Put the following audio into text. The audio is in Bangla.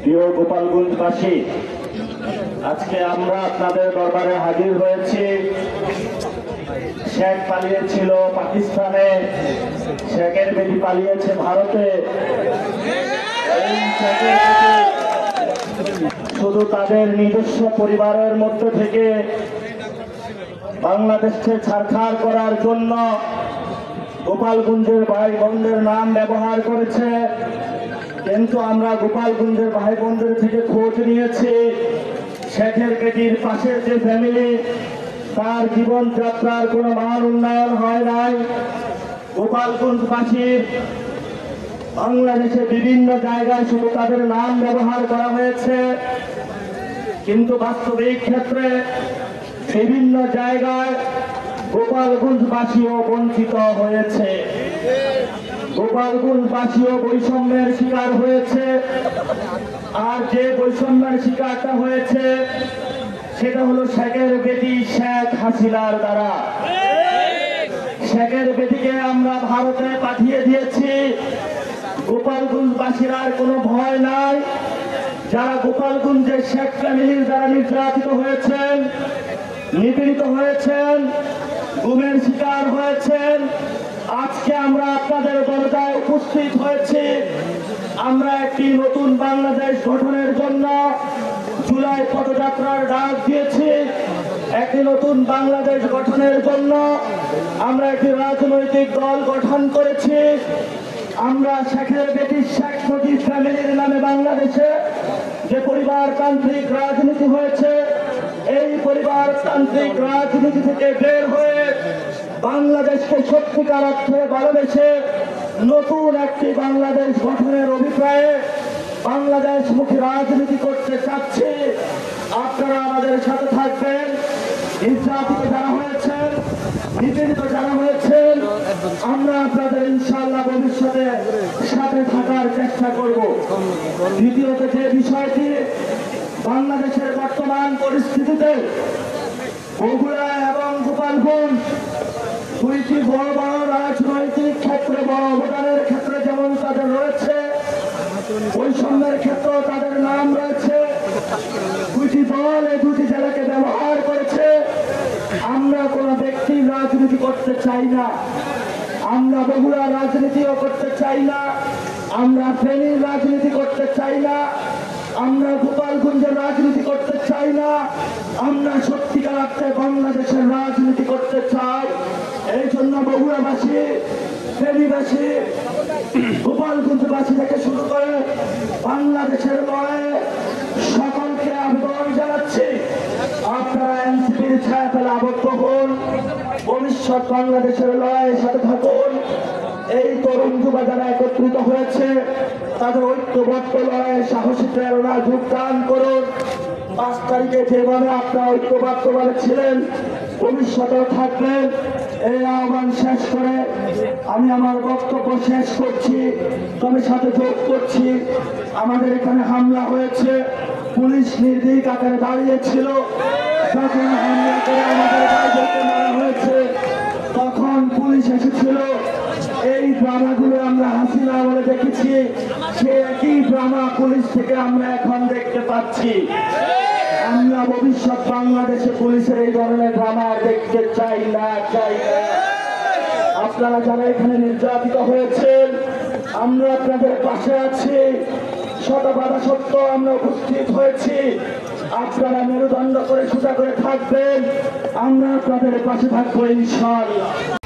প্রিয় গোপালগঞ্জবাসী, আজকে আমরা আপনাদের দরবারে হাজির হয়েছি। শেখ পালিয়েছিল পাকিস্তানে, শেখের বেটি পালিয়েছে ভারতে। শুধু তাদের নিজস্ব পরিবারের মধ্যে থেকে বাংলাদেশকে ছাড়খাড় করার জন্য গোপালগঞ্জের ভাই বোনদের নাম ব্যবহার করেছে। কিন্তু আমরা গোপালগঞ্জের ভাই বোনদের থেকে খোঁজ নিয়েছি, শেখের বেটির পাশের যে ফ্যামিলি, তার জীবনযাত্রার কোনো মান উন্নয়ন হয় নাই। গোপালগঞ্জবাসীর বাংলাদেশে বিভিন্ন জায়গায় শুধু তাদের নাম ব্যবহার করা হয়েছে, কিন্তু বাস্তবিক ক্ষেত্রে বিভিন্ন জায়গায় গোপালগঞ্জবাসীও বঞ্চিত হয়েছে। গোপালগঞ্জবাসীও বৈষম্যের শিকার হয়েছে। আর যে বৈষম্যের শিকারটা হয়েছে সেটা হলো শেখের বেটি শেখ হাসিনার দ্বারা। শেখের বেটিকে আমরা ভারতে পাঠিয়ে দিয়েছি। গোপালগঞ্জবাসীর আর কোনো ভয় নাই। যারা গোপালগঞ্জের শেখ ফ্যামিলির দ্বারা নির্যাতিত হয়েছেন, নিপীড়িত হয়েছেন, গুমের শিকার হয়েছেন, আজকে আমরা আপনাদের দরজায় উপস্থিত হয়েছি। আমরা একটি নতুন বাংলাদেশ গঠনের জন্য জুলাই পদযাত্রার ডাক দিয়েছি। একটি নতুন বাংলাদেশ গঠনের জন্য আমরা একটি রাজনৈতিক দল গঠন করেছি। আমরা শেখের বেটি শেখ মুজিব ফ্যামিলির নামে বাংলাদেশে যে পরিবারতান্ত্রিক রাজনীতি হয়েছে, এই পরিবারতান্ত্রিক রাজনীতি থেকে বের হয়ে বাংলাদেশকে সত্যিকার অর্থে ভালোবেসে নতুন একটি বাংলাদেশ গঠনের অভিপ্রায়ে বাংলাদেশমুখী রাজনীতি করতে চাচ্ছি। আপনারা আমাদের সাথে থাকবেন। নির্যাতিত যারা হয়েছেন, নিপীড়িত যারা হয়েছেন, আমরা আপনাদের ইনশাআল্লাহ ভবিষ্যতে সাথে থাকার চেষ্টা করব। দ্বিতীয়ত যে বিষয়টি, বাংলাদেশের বর্তমান পরিস্থিতিতে বগুড়া এবং গোপালগঞ্জ দুইটি বড় বড় রাজনৈতিক ক্ষেত্রে বড় অবদানের ক্ষেত্রে যেমন তাদের রয়েছে, বৈষম্যের ক্ষেত্রেও তাদের নাম রয়েছে। দুইটি দল এই দুটি জেলাকে ব্যবহার করেছে। আমরা কোনো ব্যক্তির রাজনীতি করতে চাই না। আমরা বগুড়া রাজনীতিও করতে চাই না। আমরা ফেনীর রাজনীতি করতে চাই না। আমরা গোপালগঞ্জের রাজনীতি করতে চাই না। আমরা সত্যিকার অর্থে বাংলাদেশের রাজনীতি করতে চাই। এই জন্য বগুড়াবাসী, ফেনীবাসী, গোপালগঞ্জবাসী থেকে শুরু করে বাংলাদেশের লড়াইয়ে সকলকে আবেদন জানাচ্ছি, আপনারা এনসিপির ছায়াতলে আবদ্ধ হন, ভবিষ্যৎ বাংলাদেশের লড়াইয়ের সাথে থাকুন। এই তরুণ যুবা যারা একত্রিত হয়েছে তাদের ঐক্যবদ্ধ লড়াইয়ে সাহসী প্রেরণা যোগদান করুন। 5 তারিখে যেভাবে আপনারা ঐক্যবদ্ধভাবে ছিলেন, ভবিষ্যতেও থাকবেন। এই আহ্বান শেষ করে আমি আমার বক্তব্য শেষ করছি। তবে সাথে যোগ করছি, আমাদের এখানে হামলা হয়েছে, পুলিশ নির্ভীক আকারে দাঁড়িয়েছিল। যখন হামলা করে আমাদের ভাইদেরকে মারা হয়েছে, তখন পুলিশ এসেছিল। এই ড্রামাগুলো আমরা হাসিনা আমলে দেখেছি, সে একই ড্রামা পুলিশ থেকে আমরা এখন দেখতে পাচ্ছি। আমরা ভবিষ্যৎ বাংলাদেশে পুলিশের এই ধরনের ড্রামা দেখতে চাই না। আপনারা যারা এখানে নির্যাতিত হয়েছেন, আমরা আপনাদের পাশে আছি। শত বাধা সত্ত্বেও আমরা উপস্থিত হয়েছি। আপনারা মেরুদণ্ড করে সোজা করে থাকবেন, আমরা আপনাদের পাশে থাকবো ইনশাআল্লাহ।